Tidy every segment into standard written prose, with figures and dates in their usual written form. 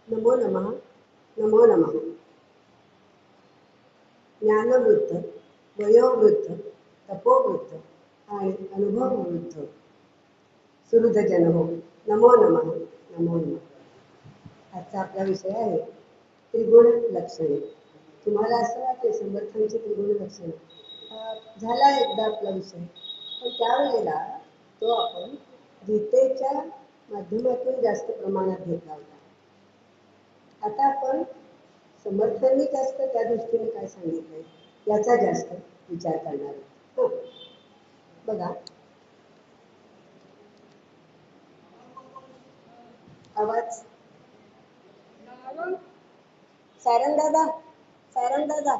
नमो नमः. नमो नमः. ज्ञानवृत्त, वयोवृत्त, तपोवृत्त आणि अनुभववृत्त सुहृदजन हो. नमो नमः. नमो नमः. आजचा आपला विषय आहे त्रिगुण लक्षणे. तुम्हाला असं वाटते समर्थांची त्रिगुण लक्षणे झाला एकदा आपला विषय, पण त्यावेळेला तो आपण गीतेच्या माध्यमातून जास्त प्रमाणात घेतला होता. आता आपण समर्थांनी जास्त त्या दृष्टीने काय सांगितलंय याचा जास्त विचार करणार आहोत. बघा, आवाज सारंग दादा, सारंग दादा,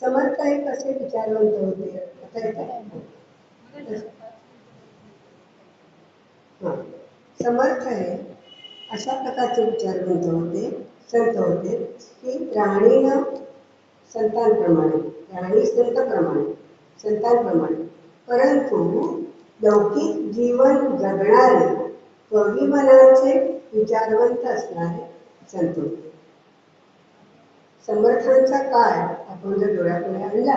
समर्थ हे कसे विचारवंत होते आता येतात. समर्थ हे अशा प्रकारचे विचारवंत होते, संत होते की राणीनं संतांप्रमाणे, राणी संतप्रमाणे, संतांप्रमाणे, परंतु लौकिक जीवन जगणारे कवी मनाचे विचारवंत असणारे संत होते. समर्थांचा काळ आपण जर डोळ्यापुढे आणला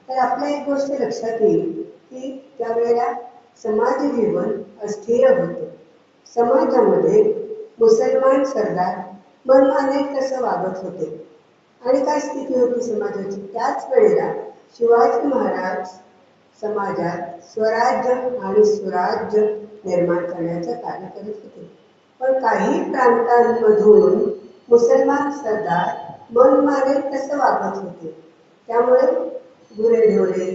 तर आपल्या एक गोष्ट लक्षात येईल की त्यावेळेला समाज जीवन अस्थिर होतं. समाजामध्ये मुसलमान सरदार मनमाने तसं वागत होते. आणि काय स्थिती होती समाजाची? त्याच वेळेला शिवाजी महाराज समाजात स्वराज्य आणि सुराज्य निर्माण करण्याचं कार्य करत होते. पण काही प्रांतांमधून मुसलमान सरदार मनमाने तसं वागत होते. त्यामुळे गुरेढोरे,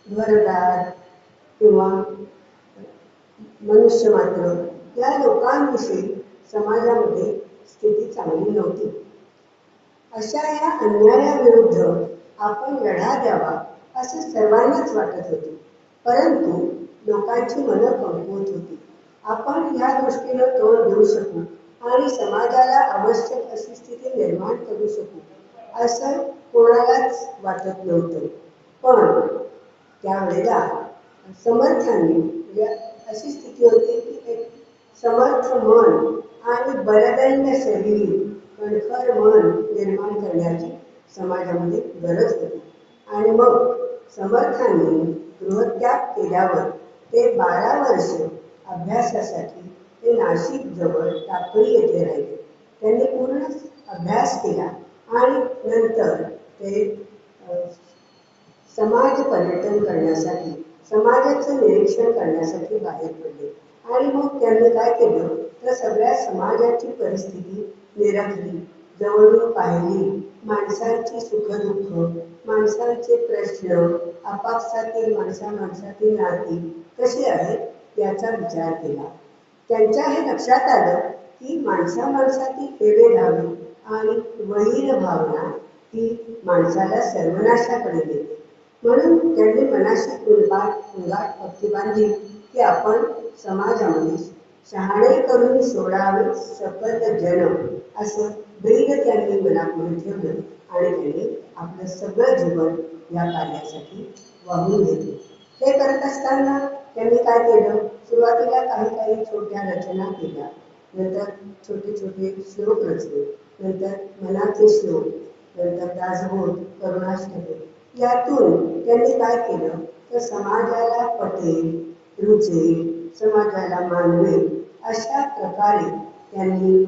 घरदार किंवा मनुष्य मात्र या लोकांविषयी समाजामध्ये स्थिती चांगली नव्हती. अशा या अन्यायाविरुद्ध आपण लढा द्यावा असं सर्वांनाच वाटत होते. परंतु लोकांची मनं कमकुवत होती. आपण या दृष्टीनं तोड देऊ शकू आणि समाजाला आवश्यक अशी स्थिती निर्माण करू शकू असं कोणालाच वाटत नव्हतं. पण त्यावेळेला समर्थांनी म्हणजे अशी स्थिती होती की एक समर्थ मन आणि बलदंड शरीर, कणखर मन निर्माण करण्याची समाजामध्ये गरज होती. आणि मग समर्थांनी गृहत्याग केल्यावर ते 12 वर्ष अभ्यासासाठी ते नाशिक जवळ टाकळी येथे राहिले. त्यांनी पूर्ण अभ्यास केला आणि नंतर ते समाज पर्यटन करण्यासाठी, समाजाचं निरीक्षण करण्यासाठी बाहेर पडले. आणि मग त्यांनी काय केलं तर सगळ्या समाजाची परिस्थिती निरखली, जवळून पाहिली, माणसांची सुखदुःख, माणसांचे प्रश्न, आपापसातील माणसातील नाती कशी आहेत याचा विचार केला. त्यांच्या हे लक्षात आलं की माणसातील हेवेधावे आणि वैर भावना ही माणसाला सर्वनाशाकडे नेते. म्हणून त्यांनी मनाशी उंगाट पक्की बांधली की आपण समाजामध्ये शहाणे करून सोडावे सकल जन असं ब्रीद त्यांनी मनापुढे ठेवलं आणि त्यांनी आपलं सगळं जीवन या कार्यासाठी वाहून घेतलं. हे करत असताना त्यांनी काय केलं, सुरुवातीला काही छोट्या रचना केल्या, नंतर छोटे छोटे श्लोक रचले, नंतर मनाचे श्लोक, नंतर दासबोध, करुणाष्टके. यातून त्यांनी काय केलं तर समाजाला पटेल, रुचेल, समाजाला मानवेल अशा प्रकारे त्यांनी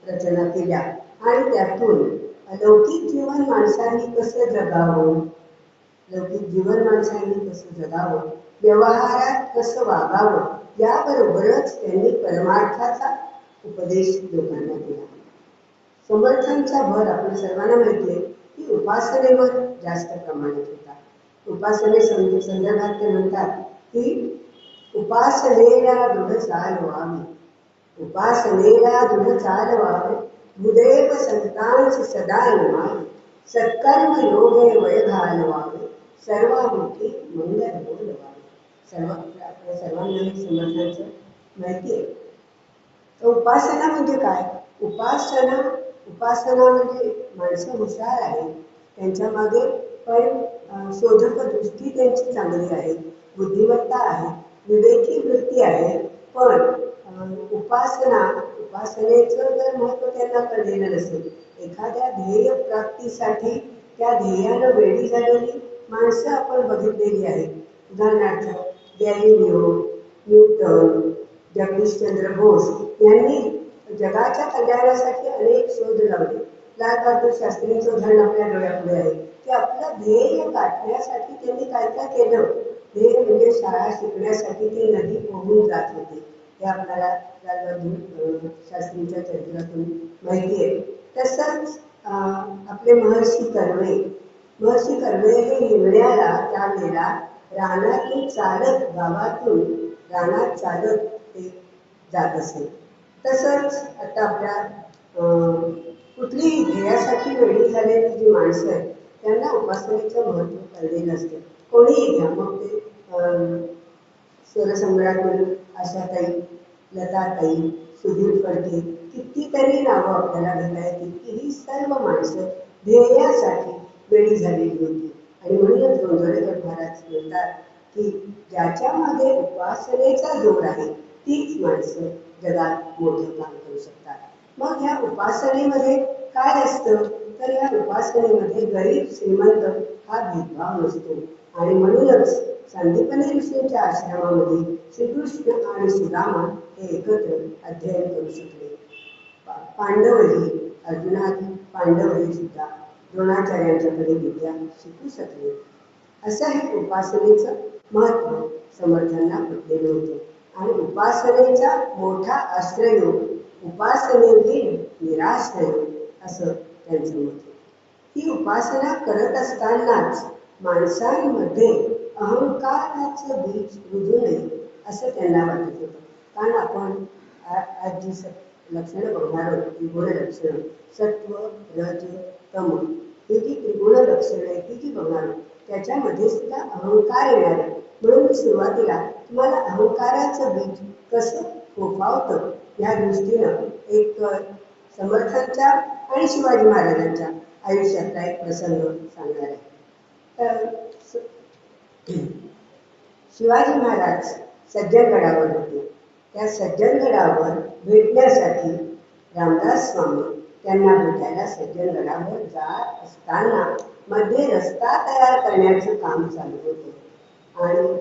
रचना केल्या. आणि त्यातून लौकिक जीवन माणसांनी कसं जगावं, लौकिक जीवन माणसांनी कसं जगावं, व्यवहारात कसं वागावं, याबरोबरच त्यांनी परमार्थाचा उपदेश लोकांना दिला. समर्थांचा भर आपण सर्वांना माहिती आहे की उपासनेवर जास्त प्रमाणात होता. उपासने संदर्भात ते म्हणतात की उपासनेला दृढ चालवावे, उपासनेला दृढ चालवावे, भूदेव संतांची सदा नमावे, सत्कर्म योगे वय घालवावे, सर्वाभूती मंगल बोलवावे. आपल्या सर्वांना समर्थांचं माहिती आहे. तर उपासना म्हणजे काय? उपासना म्हणजे माणसं हुशार आहेत, त्यांच्या मागे पण शोधक दृष्टी त्यांची चांगली आहे, बुद्धिमत्ता आहे, विवेकी वृत्ती आहे. पण उपासनेचं जर महत्त्व त्यांना कळलेलं नसेल, एखाद्या ध्येय प्राप्तीसाठी त्या ध्येयानं वेळी झालेली माणसं आपण बघितलेली आहेत. उदाहरणार्थ गॅलिलिओ, न्यूटन, जगदीशचंद्र बोस यांनी जगाच्या कल्याणासाठी अनेक शोध लावले. लाल बहादूर शास्त्रींचं उदाहरण आपल्या डोळ्यापुढे आहे की आपलं ध्येय गाठण्यासाठी त्यांनी काय काय केलं. ध्येय म्हणजे शाळा शिकण्यासाठी ते नदी पोहून जात होते, हे आपल्याला लाल बहादूर शास्त्रींच्या चरित्रातून माहिती आहे. तसंच आपले महर्षी कर्वे हे हिंगण्याला त्यावेळेला रानातून चालत, गावातून रानात चालत ते जात असे. तसंच आता आपल्या कुठलीही ध्येयासाठी वेळी झालेली जी माणसं आहेत त्यांना उपासनेचं महत्त्व कळलेलं असतं. कोणीही घ्या, मग ते स्वरसम्राट आशाताई, लताताई, सुधीर फडके, कितीतरी नावं आपल्याला घेता येतील की ही सर्व माणसं ध्येयासाठी वेळी झालेली होती. आणि म्हणूनच गोंधळेकर महाराज म्हणतात की ज्याच्या मागे उपासनेचा जोर आहे तीच माणसं जगात मोठं काम करू शकतात. मग ह्या उपासनेमध्ये काय असतं? तर या उपासनेमध्ये गरीब श्रीमंत हा भेदभाव नसतो. आणि म्हणूनच सांदीपनी ऋषींच्या आश्रमामध्ये श्रीकृष्ण आणि सुदामा हे एकत्र अध्ययन करू शकले. अर्जुनादी पांडवही सुद्धा द्रोणाचार्यांच्याकडे विद्या शिकू शकले. असं हे उपासनेचं महत्त्व समर्थांना पटलेलं होतं. आणि उपासनेचा मोठा आश्रय उपासनेचे निराश्रय असं त्यांचं मत आहे. ही उपासना करत असतानाच माणसांमध्ये अहंकाराचं बीज रुजू नये असं त्यांना वाटत होतं. कारण आपण आज जी लक्षणं बघणार आहोत, त्रिगुण लक्षणं, सत्व, रज, तम, ही जी त्रिगुण लक्षणं आहेत ती जी बघणार आहोत त्याच्यामध्ये सुद्धा अहंकार येणार आहे. म्हणून मी सुरुवातीला तुम्हाला अहंकाराचं बीज कसं फोफावतं या दृष्टीनं एक समर्थांच्या आणि शिवाजी महाराजांच्या आयुष्यातला एक प्रसंग सांगणार आहे. तर शिवाजी महाराज सज्जनगडावर होते. त्या सज्जनगडावर भेटण्यासाठी रामदास स्वामी त्यांना भेटायला सज्जनगडावर जात असताना मध्ये रस्ता तयार करण्याचं काम चालू होतं. आणि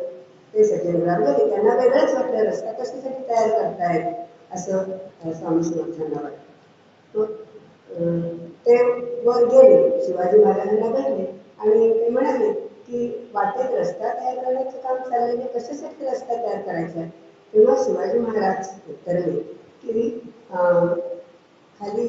ते सज्जनगडावर गेले. त्यांना वेगळंच वाटलं, रस्ता कशासाठी तयार करतायत असं स्वामी समर्थांना वाटलं. ते वर गेले, शिवाजी महाराजांना भेटले आणि ते म्हणाले की वाटेत रस्ता तयार करण्याचं काम चाललेलं, कशासाठी रस्ता तयार करायचा? तेव्हा शिवाजी महाराज उत्तरले की खाली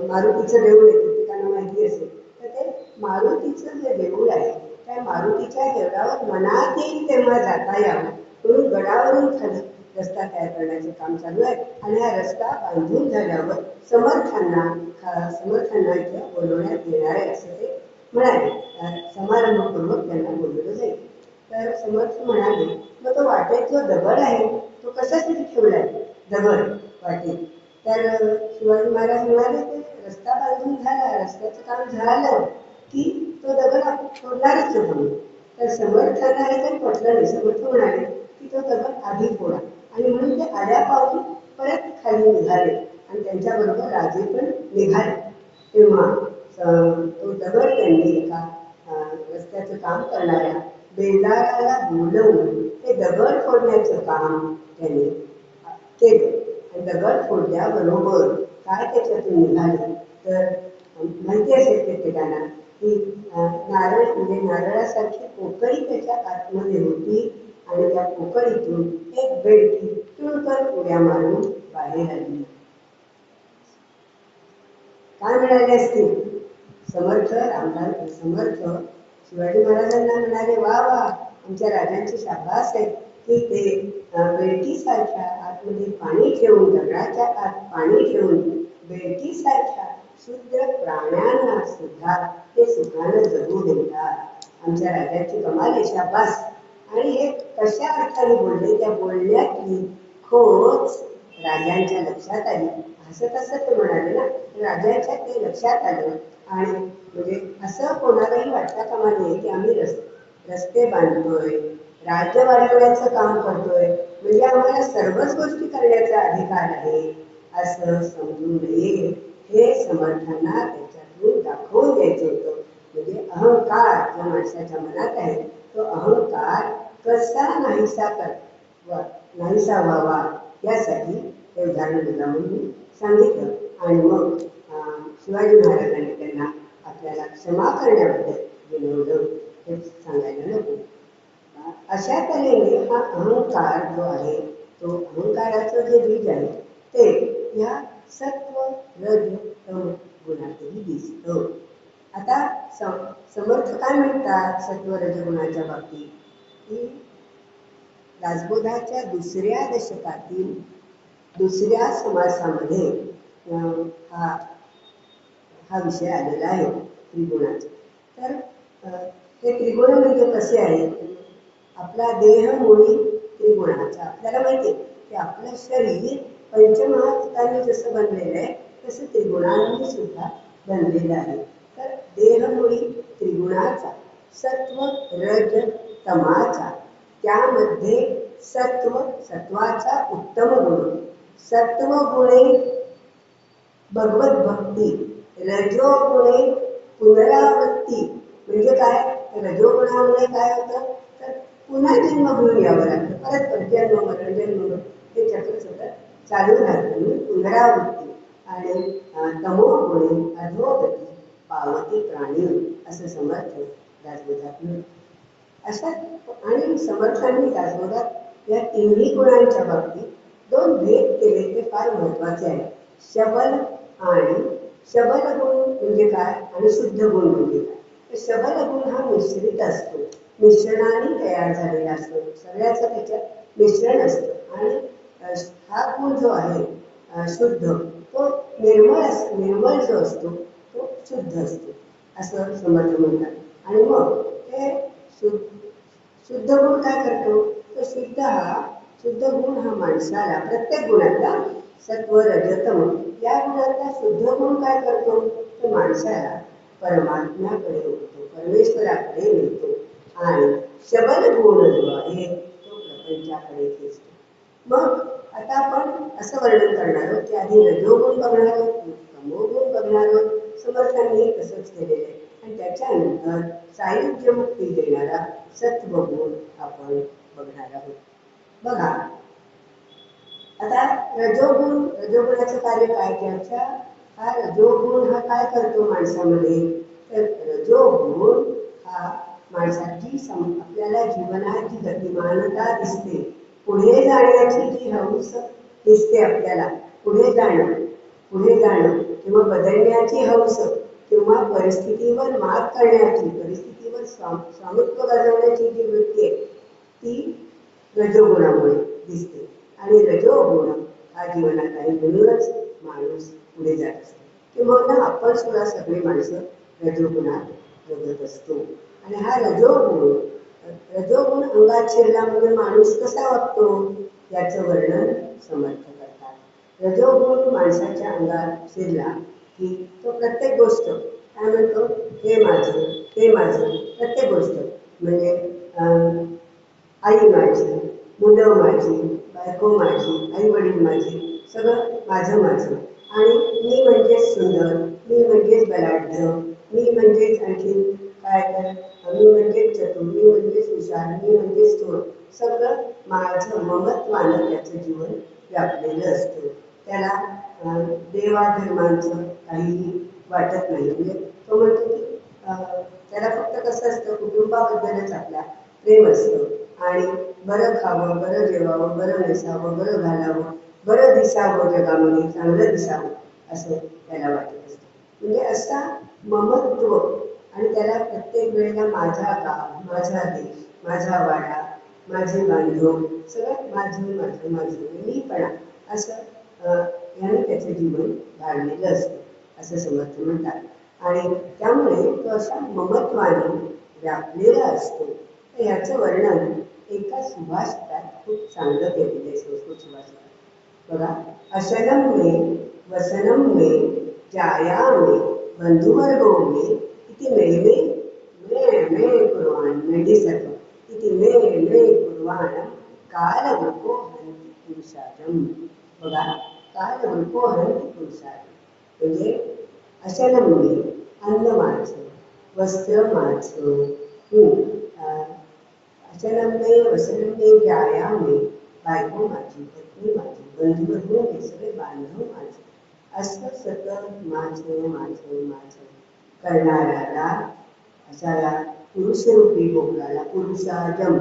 मारुतीचं देऊळ आहे, प्रत्येकांना माहिती असेल. तर ते मारुतीचं जे देऊळ आहे त्या मारुतीच्या देवळावर मनात येईल तेव्हा जाता यावं म्हणून गडावरून खाली रस्ता तयार करण्याचे काम चालू आहे. आणि हा रस्ता बांधून झाल्यावर समर्थांना इथे बोलवण्यात येणार आहे असं ते म्हणाले. समारंभपूर्वक त्यांना बोलवलं जाईल. तर समर्थ म्हणाले, मग तो वाटेत जो दगड आहे तो कशासाठी ठेवलाय दगड वाटेत? तर शिवाजी महाराज म्हणाले, ते रस्ता बांधून झाला, रस्त्याचं काम झालं की तो दगड आपण फोडणारच होतो. तर समर्थांना हे काही पटलं नाही. समर्थ म्हणाले की तो दगड आधी फोडा. आणि म्हणून ते आल्या पावली परत खाली निघाले आणि त्यांच्याबरोबर राजे पण निघाले. तेव्हा तो दगड त्यांनी एका रस्त्याचं काम करणाऱ्या बेलदाराला बोलवून ते दगड फोडण्याचं काम त्यांनी केलं. आणि दगड फोडल्याबरोबर काय त्याच्यातून निघाले तर माहिती असेल प्रत्येकाला की नारळ म्हणजे नारळासारखी पोकळी त्याच्या आतमध्ये होती. आणि त्या पोकळीतून एक बेडकी टुणकन उड्या मारून बाहेर आली. काय म्हणाले असतील? समर्थ शिवाजी महाराजांना म्हणाले, वा वा, आमच्या राजांची शाबास आहे की ते बेडकीसारख्या आतमध्ये पाणी ठेवून, दगडाच्या आत पाणी ठेवून बेटीसारख्या शुद्र प्राण्यांना सुद्धा ते सुखानं जगू देतात. आमच्या राजाची कमाल आहे, शाबास. आणि हे कशा अर्थाने बोलले, त्या बोलण्यातली खोच राजांच्या लक्षात आली. हसत हसत ते म्हणाले ना, राजांच्या ते लक्षात आलं. आणि म्हणजे असं कोणालाही वाटता कामा नये की आम्ही रस्ते बांधतोय, राज्य वाढवण्याचं काम करतोय, म्हणजे आम्हाला सर्वच गोष्टी करण्याचा अधिकार आहे असं समजू नये. हे समर्थांना त्याच्यातून दाखवून द्यायचं होतं. म्हणजे अहंकार जो माणसाच्या मनात आहे, तो अहंकार कसा नाहीसा व्हावा यासाठी हे उदाहरण दिलं म्हणून मी सांगितलं. आणि मग शिवाजी महाराजांनी त्यांना आपल्याला क्षमा करण्याबद्दल विनवलं हे सांगायला नको. अशा तऱ्हेने हा अहंकार जो आहे, तो अहंकाराचं जे बीज आहे ते ह्या सत्व रज तम गुणातही दिसतं. आता समर्थ काय म्हणतात सत्व रजगुणाच्या बाबतीत, की दासबोधाच्या दुसऱ्या दशकातील दुसऱ्या समासामध्ये हा विषय आलेला आहे त्रिगुणाचा. तर हे त्रिगुण म्हणजे कसे आहेत? आपला देह मुळी त्रिगुणाचा. आपल्याला माहिती आहे की आपलं शरीर पंचमहाभूतांनी जसं बनलेलं आहे तसं त्रिगुणांनी सुद्धा बनलेलं आहे. तर देह मुळी त्रिगुणाचा, सत्व रज तमाचा, त्यामध्ये सत्वाचा उत्तम गुण, सत्व गुणे भगवत भक्ती, रजोगुणे पुनरावृत्ती. म्हणजे काय? रजोगुणामुळे काय होतं, तर पुन्हा जन्म घेऊन यावं लागतं, परत जन्म मरण जन्म हे चक्र सतत चालू राहतं, म्हणून पुनरावृत्ती. आणि तमोगुणे अधोगती पावती प्राणी असं समर्थ दासबोधात मिळतं. अशा आणि समर्थांनी दासबोधात या तिन्ही गुणांच्या बाबतीत दोन भेद केले, ते फार महत्वाचे आहे. शबल आणि शबल गुण म्हणजे काय आणि शुद्ध गुण म्हणजे काय. तर शबल गुण हा मिश्रित असतो, मिश्रणाने तयार झालेला असतो, सगळ्याचं त्याच्यात मिश्रण असतं. आणि हा गुण जो आहे शुद्ध, तो निर्मळ जो असतो तो शुद्ध असतो असं समर्थ म्हणतात. आणि मग हे शुद्ध गुण काय करतो, तर शुद्ध गुण हा माणसाला प्रत्येक गुणातला सत्व रजतम या गुणातला शुद्ध गुण काय करतो, तर माणसाला परमात्म्याकडे होतो, परमेश्वराकडे मिळतो. आणि शबल गुण जो आहे तो प्रपंचाकडे खेचतो. मग आता आपण असं वर्णन करणार आहोत की आधी रजोगुण बघणार आहोत, तमोगुण बघणार आहोत. समर्थांनी तसंच केलेलं आहे. आणि त्याच्यानंतर सायुज्य मुक्ती देणारा सत्वगुण आपण बघणार आहोत. बघा आता रजोगुणाचं कार्य काय, त्याच्या हा रजोगुण हा काय करतो माणसामध्ये, तर रजोगुण हा माणसाची आपल्याला जीवनाची गतिमानता दिसते, पुढे जाण्याची जी हौस दिसते आपल्याला, पुढे जाणं किंवा बदलण्याची हौस किंवा परिस्थितीवर मात करण्याची, परिस्थितीवर स्वामित्व गाजवण्याची जी वृत्ती आहे ती रजोगुणामुळे दिसते. आणि रजोगुण हा जीवनात आहे, म्हणूनच माणूस पुढे जात असतो. किंवा आपण सुद्धा सगळी माणसं रजोगुणात जगत असतो. आणि हा रजोगुण अंगात शिरला म्हणजे माणूस कसा वागतो याचं वर्णन समर्थ करतात. रजोगुण माणसाच्या अंगात शिरला की तो प्रत्येक गोष्ट काय म्हणतो, हे माझं प्रत्येक गोष्ट म्हणजे आई माझी, मुलं माझी, बायको माझी, आई वडील माझी, सगळं माझं. आणि मी म्हणजेच सुंदर, मी म्हणजेच बलाढ्य, मी म्हणजेच आणखी काय तर, मी म्हणजेच चतुर, मी म्हणजेच हुशार, मी म्हणजेच थोर, सगळं माझं ममत्वानं त्याचं जीवन व्यापलेलं असतं. त्याला देवाधर्मांचं काहीही वाटत नाही. म्हणजे तो म्हणतो की त्याला फक्त कसं असतं, कुटुंबाबद्दलच आपला प्रेम असतं. आणि बरं खावं, बरं जेवावं, बरं नेसावं, बरं घालावं, बरं दिसावं, जगामध्ये चांगलं दिसावं असं त्याला वाटत असतं. म्हणजे असा ममत्व. आणि त्याला प्रत्येक वेळेला माझा गाव, माझा देश, माझा वाडा, माझे बांधव, सगळं माझं मीपणा असं याने त्याचं जीवन धारलेलं असतं असं समर्थ म्हणतात। आणि त्यामुळे तो असा ममत्वाने व्यापलेला असतो। तर याचं वर्णन एका सुभाषितात खूप चांगलं केलेलं आहे संस्कृत सुभाषितात। बघा, अशनं मे वसनं मे जाया मे बंधुवर्गो मे इति मे मे मे मे कुर्वाण मेंढीसारखं इति मे मे कुर्वाण कालवृको हन्ति पुरुषाजम। बघा, कालवृको हन्ति पुरुषाजम म्हणजे अशनं मे अन्न माझं, वस्त्र माझं, अशनम्मे वसनम्मे व्यायामे बायको माझी, पत्नी माझी, बंधुवर्ग हे सगळे बांधव माझे, असं सतत माझं माझं माझं करणाऱ्याला असाला पुरुषरूपी बोकडाला पुरुषाजम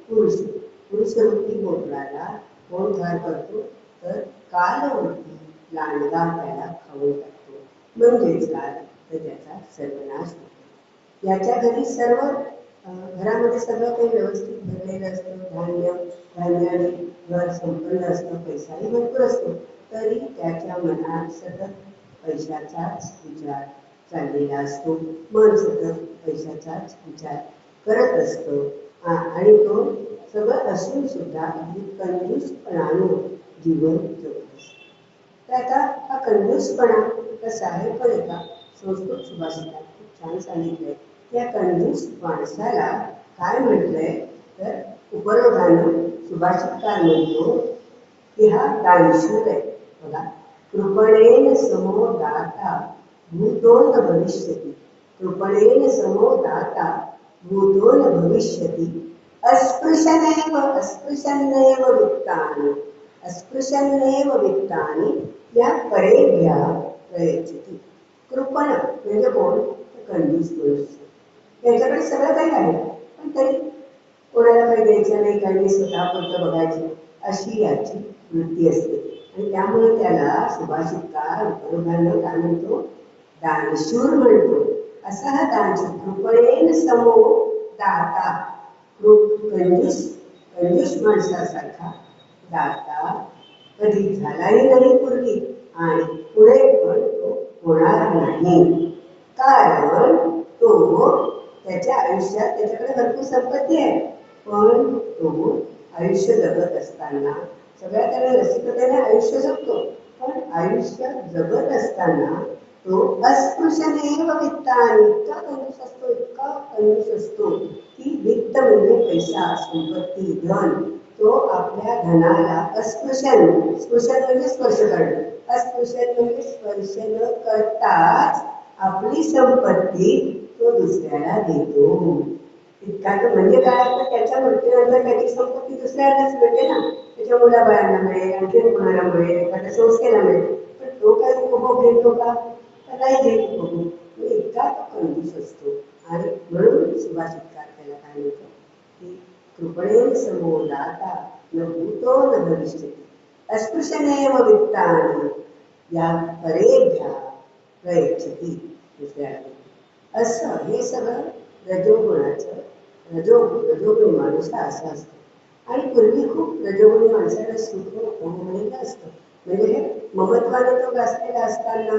पुरुषरूपी बोकडाला कोण ठार करतो तर कालवृत्ती लांडगा त्याला खाऊन टाकतो। म्हणजेच काय तर त्याचा सर्वनाश होतो। याच्या घरी सर्व घरामध्ये सगळं काही व्यवस्थित भरलेलं असतं, धान्याने घर संपन्न असतं, पैसाही भरपूर असतो, तरी त्याच्या मनात सतत पैशाचाच विचार चाललेला असतो। मन सतत पैशाचाच विचार करत असतं आणि तो सगळं असून सुद्धा अगदी कंजूसपणानं जीवन जगत असतो। तर आता हा कंजूसपणा कसा आहे पण एका संस्कृत सुभाषितात खूप छान सांगितलंय। त्या कंजूस माणसाला काय म्हटलंय तर उपरोधानं सुभाषितकार म्हणतो की हा दानशूर आहे। बघा, कृपणेन समो दाता भूतो न भविष्यति, कृपणेन समो दाता भूतो न भविष्यति, अस्पृशन्नेव वित्तानि या परेभ्या प्रयच्छति। कृपण म्हणजे कोण, कंजूस मनुष्य, त्याच्याकडे सगळं काही आहे पण तरी कोणाला काही द्यायचं नाही, काही स्वतःपुरतं बघायचं, अशी याची वृत्ती असते। आणि त्यामुळे त्याला सुभाषितकार उपरोधानं काय म्हणतो, दानशूर म्हणतो। असा हा दानशूर कृपणेन समो दाता, कंजूस माणसासारखा दाता कधी झालाही नाही पूर्वी आणि पुढे पण तो होणार नाही। कारण तो त्याच्या आयुष्यात त्याच्याकडे भरपूर संपत्ती आहे पण तो आयुष्य जगत असताना सगळ्या त्याला रसिकतेने आयुष्य जगतो, पण आयुष्य जगत असताना तो अस्पृश्यनेव वित्तानि इतका कंजूस असतो की वित्त म्हणजे पैसा, संपत्ती, धन, तो आपल्या धनाला स्पृशन म्हणजे स्पर्श करणं, अस्पृशन म्हणजे स्पर्श न करताच आपली संपत्ती तो दुसऱ्याला देतो। इतका तर म्हणजे काय तर त्याच्या मृत्यूनंतर त्याची संपत्ती दुसऱ्यालाच मिळते ना, त्याच्या मुलाबाळांना मिळेल, आणखी कोणाला मिळेल, एखाद्या संस्थेला मिळेल, पण तो काय उपभोग घेतो का तर नाही घेत उपभोग, इतका तो कंजूस असतो। आणि म्हणून सुभाषितकार त्याला काय म्हणतो की कृपणेन समो दाता न भूतो न भविष्यति, अस्पृशनेव वित्तानि या परेभ्या प्रयच्छति, दुसऱ्याला। असं हे सगळं रजोगुणाचं रजोगुणी माणूस हा असा असतो। आणि पूर्वी खूप रजोगुणी माणसाला सुख उपभोगलेलं असतं, म्हणजे हे ममत्वाने तो गाजलेला असताना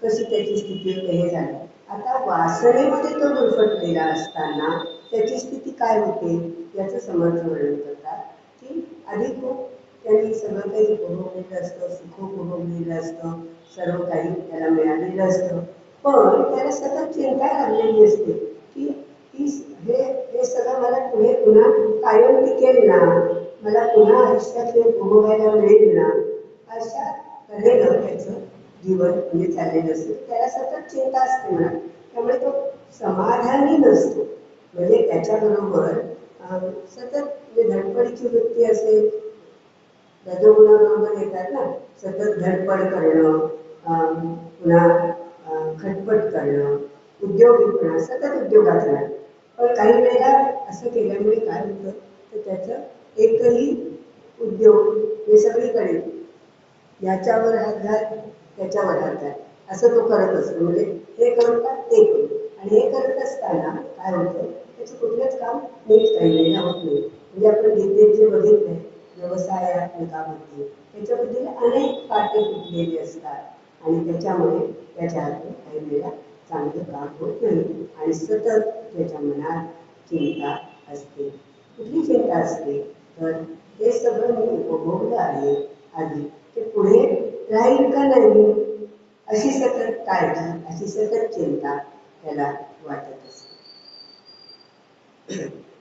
कशी त्याची स्थिती हे झाली, आता वासनेमध्ये तो गुरफटलेला असताना त्याची स्थिती काय होते याचं समर्थ वर्णन करतात की आधी खूप त्यांनी सगळं काही उपभोगलेलं असतं, सुख उपभोगलेलं असतं, सर्व काही त्याला मिळालेलं असतं, पण त्याला सतत चिंता लागलेली असते की हे सगळं मला पुढे पुन्हा कायम टिकेल ना, मला पुन्हा आयुष्यात हे उपभोगायला मिळेल ना, अशा तऱ्हेनं त्याचं जीवन म्हणजे चाललेलं असतं, त्याला सतत चिंता असते म्हणा। त्यामुळे तो समाधानी नसतो, म्हणजे त्याच्याबरोबर सतत म्हणजे धडपडीची वृत्ती असेल, रजोगुणाबरोबर येतात ना, सतत धडपड करणं, पुन्हा खटपट करणं, उद्योगीपणा, सतत उद्योगात राहणं। पण काही वेळेला असं केल्यामुळे काय होतं तर त्याचं एकही उद्योग हे सगळीकडे याच्यावर हात घाल त्याच्यावर हात घाल असं तो करत असतो, म्हणजे हे करू का ते करू, आणि हे करत असताना काय होतं त्याचं कुठलंच काम नीट काही वेळेला होत नाही। म्हणजे आपण गीतेत जे बघितलंय, व्यवसायात्मकामध्ये त्याच्याबद्दल अनेक पाटे फुटलेली असतात आणि त्याच्यामुळे त्याच्या हातून काही वेळा चांगलं काम होत नाही आणि सतत त्याच्या मनात चिंता असते. कुठली चिंता असते तर हे सगळं मी उपभोगलं आहे आधी, ते पुढे राहील का नाही अशी सतत काळजी, अशी सतत चिंता त्याला वाटत असते.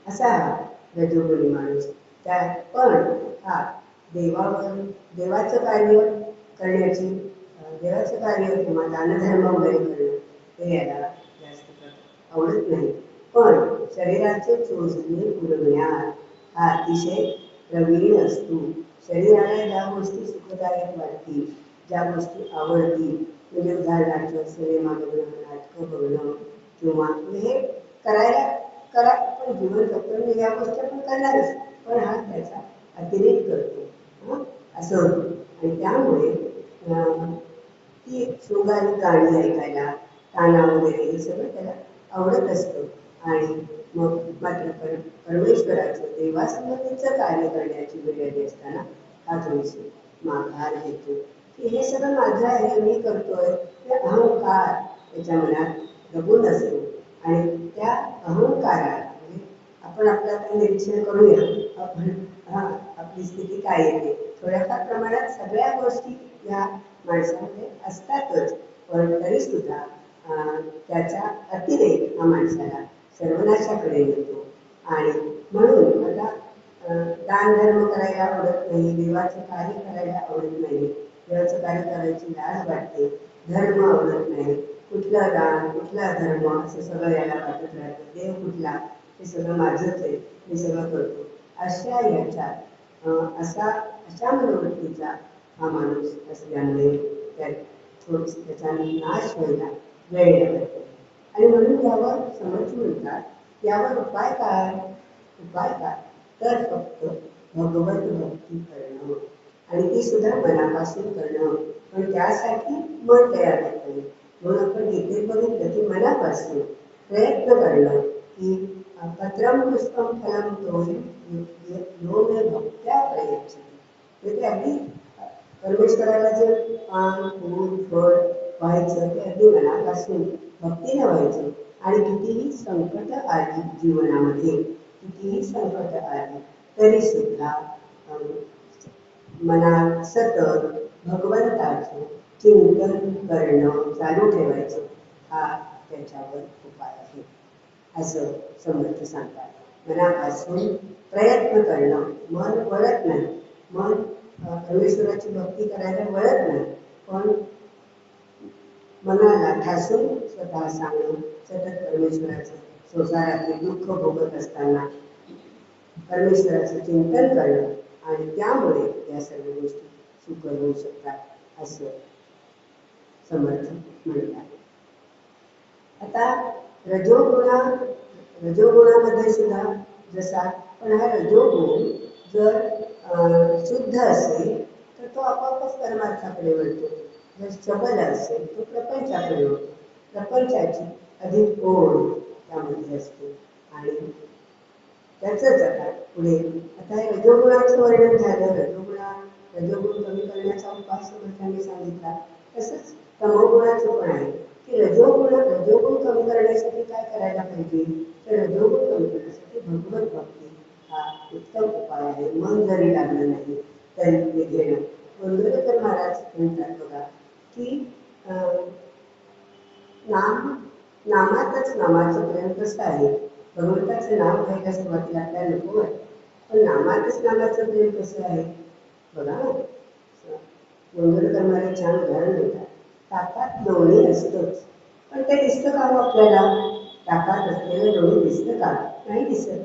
असा हा रजोगुणी माणूस. त्या पण हा देवाचं कार्य करण्याची, देवाचं कार्य किंवा दानधर्म वगैरे करणं हे याला जास्त आवडत नाही. पण शरीराचे चोचले पुरविण्यात हा अतिशय प्रवीण असतो. शरीराला ज्या गोष्टी सुखदायक वाटतील, ज्या गोष्टी आवडतील, म्हणजे उदाहरणार्थ सिनेमा बघणं, नाटकं बघणं किंवा हे करायला करा, पण जीवन जगताना या गोष्टी आपण करणारच, पण हा त्याचा अतिरेक करतो असं होतं. आणि त्यामुळे ती शृंगारी गाणी ऐकायला, ताना वगैरे हे सगळं त्याला आवडत असतं. आणि मग मात्र परमेश्वराचं देवासंबंधीचं कार्य करण्याची वेळ आली असताना हा थोडीशी माघार घेतो की हे सगळं माझं आहे, मी करतोय, ते अहंकार त्याच्या मनात दबून असतो. आणि त्या अहंकारात म्हणजे आपण आपलं आता निरीक्षण करूया, आपण आपली स्थिती काय येते. थोड्याफार प्रमाणात सगळ्या गोष्टी या माणसामध्ये असतातच, पण तरी सुद्धा त्याचा अतिरेक हा माणसाला सर्वनाशाकडे नेतो. आणि म्हणून आता दान धर्म करायला आवडत नाही, देवाचं कार्य करायला आवडत नाही, देवाचं कार्य करायची लाज वाटते, धर्म आवडत नाही, कुठला दान कुठला धर्म असं सगळं याला वाटत राहतं, देव कुठला, हे सगळं माझंच आहे, मी सगळं करतो, अशा याच्यात अशा मनोवृत्तीचा हा माणूस असल्यामुळे त्याचा नाश व्हायला वेळ लागतो. आणि म्हणून यावर समर्थ म्हणतात, यावर उपाय काय? उपाय काय तर फक्त भगवत भक्ती करणं, आणि ती सुद्धा मनापासून करणं. पण त्यासाठी मन तयार करणे. म्हणून आपण गीतेत बघितलं की मनापासून प्रयत्न करणं की पत्रम पुष्पम फलम तोहि यो मे भक्त्या प्रयच्छति. ते अगदी परमेश्वराला जे पान फूल फळ व्हायचं ते अगदी मनापासून भक्तीने व्हायचं. आणि कितीही संकट आली जीवनामध्ये, कितीही संकट आली तरी सुद्धा मनात सतत भगवंताचं चिंतन करणं चालू ठेवायचं, हा त्याच्यावर उपाय आहे असं समर्थ सांगतात. मनापासून प्रयत्न करणं, मन वळत नाही, मन परमेश्वराची भक्ती करायला वळत नाही, पण मनाला ठासून स्वतः सांगणं, सतत परमेश्वराचं संसारातले दुःख भोगत असताना परमेश्वराचं चिंतन करणं, आणि त्यामुळे या सर्व गोष्टी सुकर होऊ शकतात असं समर्थ म्हणतात. आता रजोगुणामध्ये सुद्धा जसा, पण हा रजोगुण जर शुद्ध असेल तर तो आपोआपच परमार्थाकडे वळतो. जर चपल असेल तो प्रपंचाकडे वळतो, प्रपंचाची अधिक ओढ त्यामध्ये असते. आणि त्याचंच आता पुढे आता हे रजोगुणाचं वर्णन झालं. रजोगुण कमी करण्याचा उपाय समर्थांनी सांगितला. तसंच तमोगुणाचं पण आहे की रजोगुण कमी करण्यासाठी काय करायला पाहिजे, तर रजोगुण कमी करण्यासाठी भगवत भक्ती हा उत्तम उपाय आहे. मन जरी लागलं नाही तरी ते घेणं. गोंदवलेकर महाराज म्हणतात बघा की नामातच नामाचं प्रेम कसं आहे. भगवंताचं नाव घ्यायला सुरुवातीला आपल्याला नको वाटतं, पण नामातच नामाचं प्रेम कसं आहे बघा ना. गोंदवलेकर महाराज छान उदाहरण देतात. ताकात लोणी असतंच, पण ते दिसतं का आपल्याला? ताकात असलेलं लोणी दिसतं का? नाही दिसत.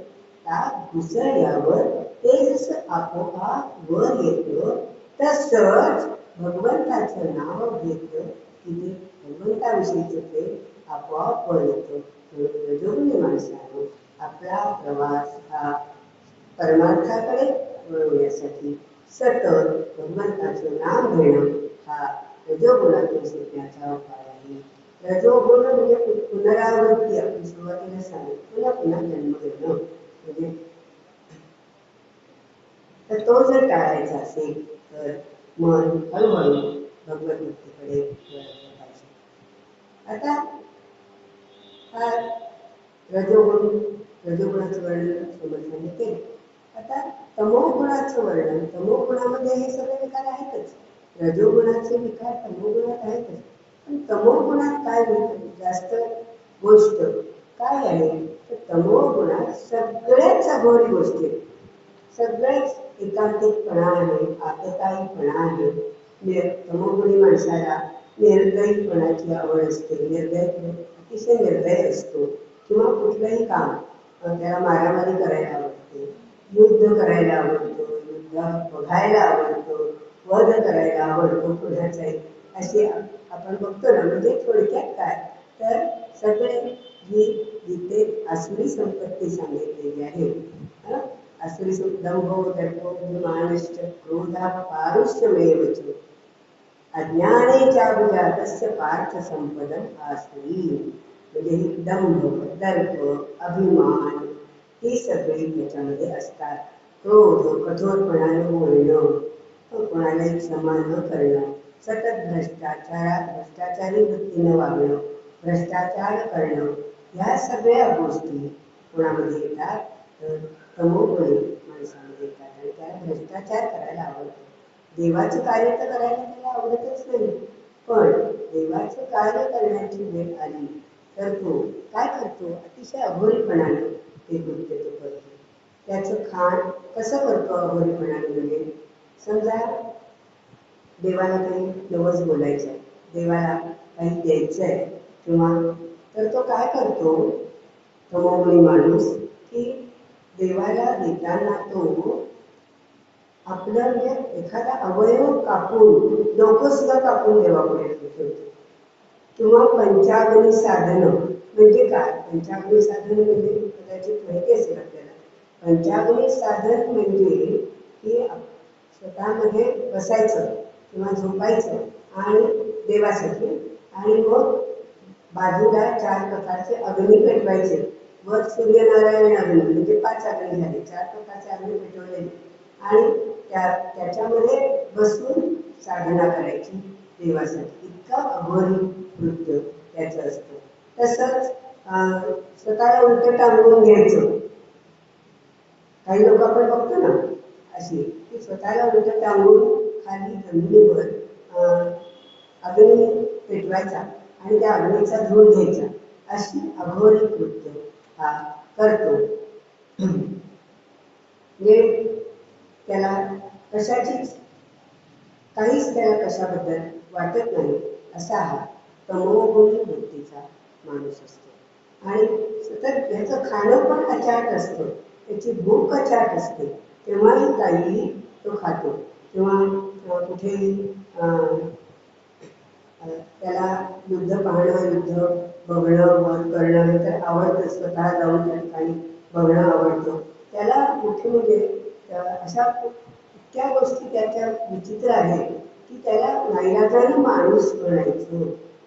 ताक घुसळल्यावर ते जसं आपोआप वर येतं, तसंच भगवंताचं नाव घेतलं की ते भगवंताविषयीचं ते आपोआप वर येतं. रजोगुणी माणसानं आपला प्रवास हा परमार्थाकडे वळवण्यासाठी सतत भगवंताचं नाम घेणं हा रजोगुणातून सुटण्याचा उपाय आहे. रजोगुण म्हणजे पुनरावृत्ती. आपण सुरुवातीला सांगितलं पुन्हा पुन्हा जन्म घेणं, म्हणजे तर तो जर टाळायचा असेल तर मन हळूहळू भगवद्गीतेकडे वळवलं पाहिजे. आता हा रजोगुण रजोगुणाचं वर्णन समर्थांनी केलं. आता तमोगुणाचं वर्णन, तमोगुणामध्ये हे सगळे विकार आहेतच, रजोगुणाचे विकार तमोगुणात आहेतच, पण तमोगुणात काय जास्त गोष्ट काय आहे तर तमोगुणात सगळ्याच अघोरी गोष्टी, सगळेच एकांतिकपणा आहे, आतताईपणा आहे. तमोगुणी माणसाला निर्दयीपणाची आवड असते, अतिशय निर्दय असतो, किंवा कुठलंही काम त्याला मारामारी करायला आवडते, युद्ध करायला आवडतो, युद्ध बघायला आवडतो, वध करायला आवडतो कुणाचाही, अशी आपण बघतो ना. म्हणजे थोडक्यात काय तर सगळे जी गीतेत असली संपत्ती सांगितलेली आहे, असली दंभो दर्पो अभिमानश्च क्रोधा पारुष्यमेव च अज्ञाने चाभिजातस्य पार्थ संपदम आसुरी. म्हणजे दंभ, दर्प, अभिमान ही सगळी त्याच्यामध्ये असतात. क्रोध, कठोरपणाने बोलणं, कोणालाही क्षमा न करणं, सतत भ्रष्टाचारी वृत्तीनं वागणं, भ्रष्टाचार करणं, ह्या सगळ्या गोष्टी कोणामध्ये येतात तर तमोगुणी माणसामध्ये येतात. आणि त्याला भ्रष्टाचार करायला आवडतो. देवाचं कार्य तर करायला त्याला आवडतच नाही, पण देवाचं कार्य करण्याची वेळ आली तर तो काय करतो, अतिशय अघोरीपणाने ते कृत्य तो करतो. त्याचं खाण कसं करतो अघोरीपणाने, म्हणजे समजा देवाला काही नवस बोलायचं आहे, देवाला काही द्यायचं आहे किंवा, तर तो काय करतो तमोगुणी माणूस की देवाला देताना तो आपलं म्हणजे एखादा अवयव कापून, डोकं सुद्धा कापून देवापुढे ठेवतो. किंवा पंचाग्नी साधनं म्हणजे काय, पंचाग्नी साधन म्हणजे कदाचित माहिती असेल आपल्याला. पंचाग्नी साधन म्हणजे की स्वतःमध्ये बसायचं किंवा झोपायचं आणि देवासाठी, आणि मग बाजूला 4 प्रकारचे अग्नी पेटवायचे. वर सूर्यनारायण अग्नी म्हणजे 5 अग्नी झाले, 4 प्रकारचे अग्नी पेटवलेले, आणि त्याच्यामध्ये बसून साधना करायची देवासाठी. इतका अघोरी कृत्य त्याचं असतं. तसंच स्वतःला उलट टांगून घ्यायचं. काही लोक आपण बघतो ना अशी, की स्वतःला उलट टांगून खाली जमिनीवर अग्नी पेटवायचा आणि त्या अग्नीचा धूर घ्यायचा, अशी अघोरी कृत्य हा करतो. म्हणजे त्याला कशाचीच काहीच त्याला कशाबद्दल वाटत नाही, असा हा तमोगुणी वृत्तीचा माणूस असतो. आणि सतत याचं खाणं पण अचाट असतं, त्याची भूक अचाट असते, तेव्हाही काहीही तो खातो. किंवा कुठेही त्याला युद्ध पाहणं, युद्ध बघणं, वध करणं हे तर आवडतं, स्वतः जाऊन त्या ठिकाणी बघणं आवडतं त्याला. कुठे म्हणजे अशा इतक्या गोष्टी त्याच्या विचित्र आहेत की त्याला नाईलाजाने माणूस म्हणायचं,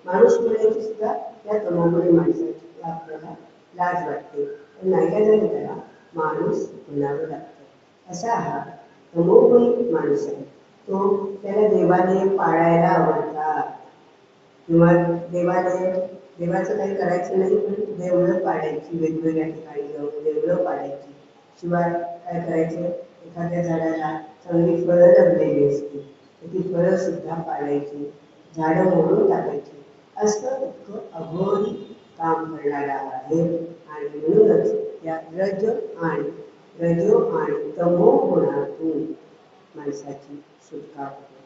माणूस म्हणायची सुद्धा त्या तमोगुणी माणसाची आपल्याला लाज वाटते, पण नाईलाजाने त्याला माणूस म्हणावं लागतं. असा हा तमोगुणी माणूस आहे. तो त्याला देवालय पाळायला आवडतात, किंवा देवाचं काही करायचं नाही, पण देवळं पाडायची, वेगवेगळ्या ठिकाणी जाऊन देवळं पाडायची. शिवाय काय करायचं, एखाद्या झाडाला चांगली फळं लागलेली असतील तर ती फळं सुद्धा पाडायची, झाडं मोडून टाकायची. असं इतकं अघोरी काम करणारा आहे. आणि म्हणूनच या रजो आणि तमो गुणातून माणसाची सुटका होते.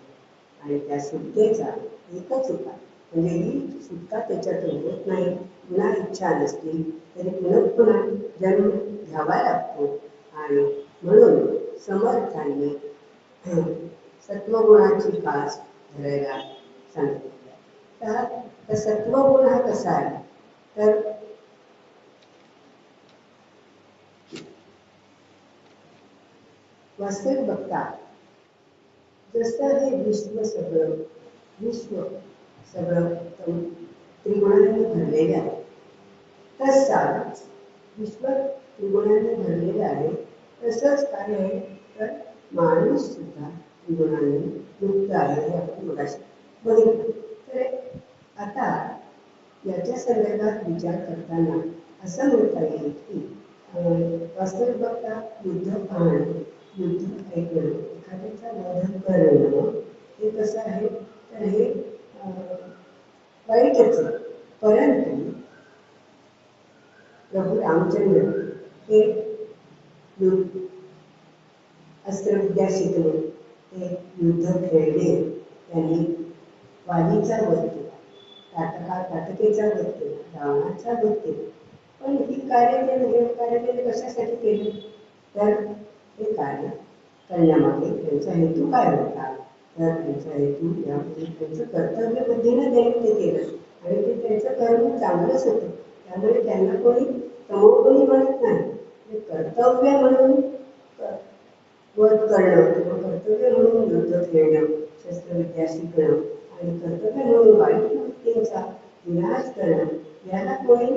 आणि त्या सुटकेचा एकच उपाय म्हणजे ही सुटका त्याच्यातून होत नाही. पुन्हा इच्छा नसली तरी पुन्हा जन्म घ्यावा लागतो. आणि म्हणून समर्थांनी सत्वगुणाची कास धरायला सांगितलं. तर सत्वगुण हा कसा आहे तर वास्तविक बघता जसं हे विश्व सगळं त्रिगुणांनी भरलेले आहे, तसाच विश्व त्रिगुणांनी भरलेलं आहे. तसंच काय आहे तर माणूस सुद्धा गुणांनी युक्त आहे हे आपण मगाशी बघितलं. तर आता याच्या संदर्भात विचार करताना असं म्हणता येईल की वास्तविक बघता युद्ध पाहणं, युद्ध ऐकणं, एखाद्याचा वध करणं हे कसं आहे तर हे वाईटच आहे. परंतु प्रभू रामचंद्र हे अस्त्रविद्या शिकले, ते युद्ध खेळले, त्यांनी वालीचा वध केला, ताटकेचा वध केला, रावणाचा वध केला. पण ही कार्य त्याने कशासाठी केले तर हे कार्य करण्यामागे त्यांचा हेतू काय होता तर त्यांचा हेतू यामध्ये त्यांचं कर्तव्य बुद्धीनं त्यांनी ते केलं आणि ते त्यांचं कर्म चांगलंच होतं. त्यामुळे त्यांना कोणी तमोगुणी म्हणत नाही. कर्तव्य म्हणून वध करणं किंवा कर्तव्य म्हणून युद्ध खेळणं, शस्त्रविद्या शिकणं आणि कर्तव्य म्हणून वाईट वृत्तींचा विनाश करणं याला कोणी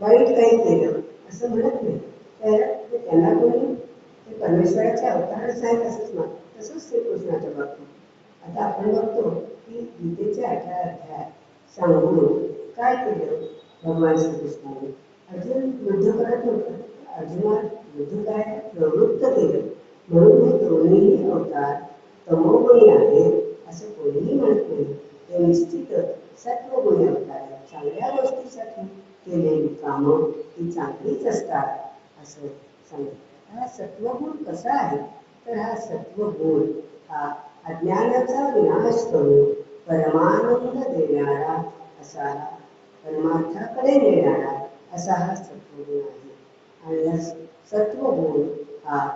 वाईट काही केलं असं म्हणत नाही. तर त्यांना कोणी ते परमेश्वराचे अवतारच आहेत असंच म्हणत. तसंच श्रीकृष्णाच्या बाबतीत आता आपण बघतो की गीतेचे 18 अध्याय सांगून काय केलं भगवान श्रीकृष्णाने. अर्जुन युद्ध करत नव्हता, अर्जुना युद्ध काय प्रवृत्त केलं. म्हणून हे दोन्ही अवतार तमोगुणी आहेत असं कोणीही म्हणत नाही. हे निश्चितच सत्वगुणी अवतार आहेत. चांगल्या गोष्टीसाठी केलेली कामं ही चांगलीच असतात असं सांगितलं. हा सत्वगुण कसा आहे तर हा सत्वगुण हा अज्ञानाचा विनाश करून परमानंद देणारा असा, परमार्थाकडे नेणारा असा हा सत्वगुण आहे. आणि हा सत्वगुण हा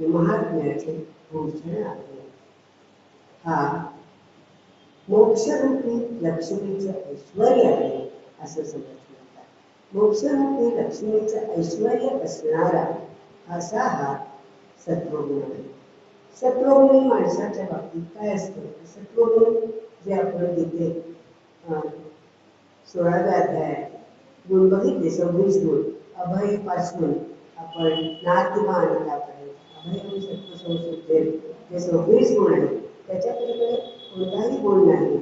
महात्म्याचे भूषण आहे. हा मोक्षरूपी लक्ष्मीचं ऐश्वर आहे असं समजलं. मोक्षरूपी लक्ष्मीचं ऐश्वर असणारा असा हा सत्वगुण आहे. सत्वगुणी माणसाच्या बाबतीत काय असतं. सत्वगुण जे आपण गीते 16व्या अध्यायात गुण बघितले, 26 गुण अभय पासून आपण नातिमानतापर्यंत अभय आणि सत्वसंशुद्धे जे 26 गुण आहेत त्याच्याकडे कोणताही गुण नाही.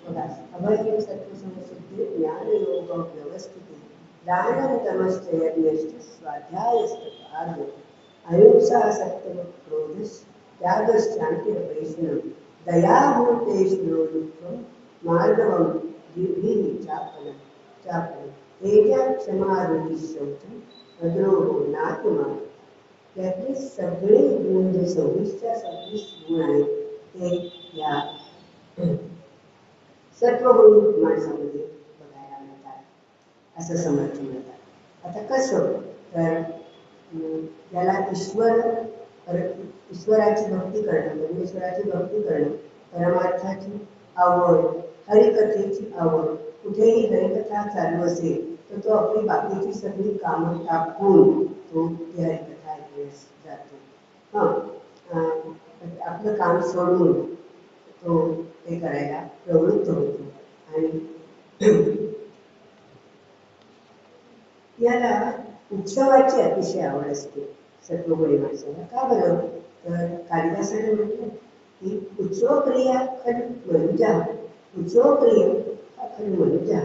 बघा, अभय आणि सत्वसंशुद्धे ज्ञान योग व्यवस्थिती दानं तमश्च यज्ञश्च स्वाध्यायस्तथा अहिंसा सत्यम क्रोधश त्यागश्चान्तिरपैशनं दयाभूतेषु दुःखं मार्गवं विभिः चापलं तेजा क्षमा धृती शौचं अद्रोहो नातिमान. त्यातले सगळे गुण जे 26च्या 26 गुण आहेत ते या सत्वगुण माणसामध्ये बघायला मिळतात असं समर्थ म्हणतात. आता कसं तर याला ईश्वराची भक्ती करणं, परमेश्वराची भक्ती करणं, परमार्थाची आवड, हरिकथेची आवड. कुठेही हरिकथा चालू असेल तर तो आपली बाकीची सगळी कामं टाकून तो ती हरिकथा ऐकण्यास जातो. आपलं काम सोडून तो ते करायला प्रवृत्त होतो. आणि याला उत्सवाची अतिशय आवड असते सत्वगुणी माणसाला. का बरं तर कालिदासाने म्हटलं की उत्सवप्रिया खरं मनुजा, उत्सवप्रिय हा खरं मनुजा.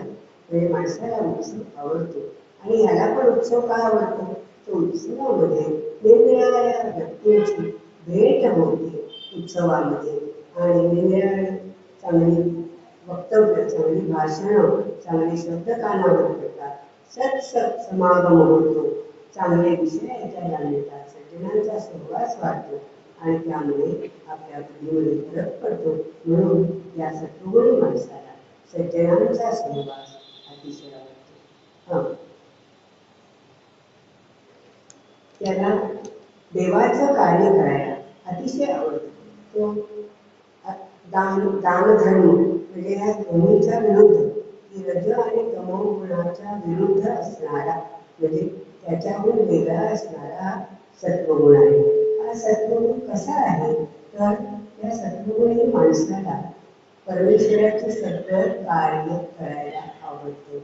म्हणजे माणसाला उत्सव आवडतो. आणि ह्याला पण उत्सव का आवडतो तर उत्सवामध्ये निरनिराळ्या व्यक्तींची भेट होते उत्सवामध्ये आणि निरनिराळी चांगली वक्तव्य, चांगली भाषणं, चांगले शब्द कानावर पडतात, समागम होतो, चांगले विषय ऐकायला मिळतात, सज्जनांचा सहवास वाढतो आणि त्यामुळे आपल्या बुद्धीमध्ये फरक पडतो. म्हणून या सत्वगुणी माणसाला सज्जनांचा सहवास अतिशय आवडतो. त्याला देवाचं कार्य करायला अतिशय आवडतं. तो दानधर्म म्हणजे या दोन्हीच्या विरुद्ध, की रज आणि तमो गुणाच्या विरुद्ध असणारा, म्हणजे त्याच्याहून वेगळा असणारा सत्वगुण आहे. हा सत्वगुण कसा आहे तर त्या सत्वगुणी माणसाला परमेश्वराचे सगळं कार्य करायला आवडतं.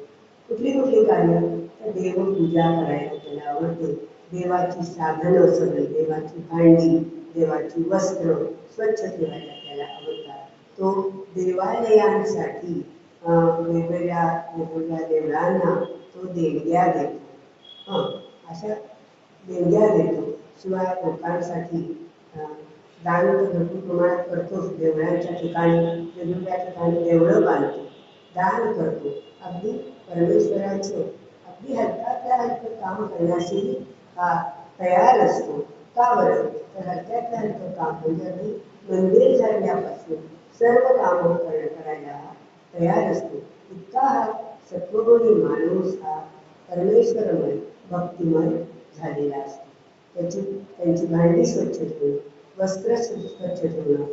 कुठली कुठली कार्य तर देवपूजा करायला आपल्याला आवडते. देवाची साधनं सगळी, देवाची भांडी, देवाची वस्त्र स्वच्छ ठेवायला आपल्याला आवडतात. तो देवालयांसाठी वेगवेगळ्या वेगवेगळ्या देवळांना तो देणग्या देतो. अशा देणग्या देतो. शिवाय लोकांसाठी दान तर भरपूर प्रमाणात करतोच. देवळांच्या ठिकाणी वेगवेगळ्या ठिकाणी देवळं बांधतो, दान करतो. अगदी परमेश्वराचं अगदी हलक्यातल्या हलकं काम करण्याशी हा तयार असतो. का बरं? तर हलक्यातल्या हलकं काम म्हणजे अगदी मंदिर झाल्यापासून सर्व कामं करायला तयार असतो. इतका हा सत्वगुणी माणूस हा परमेश्वरमय भक्तिमय झालेला असतो. त्यांची भांडी स्वच्छ ठेवणं, वस्त्र स्वच्छ ठेवणं,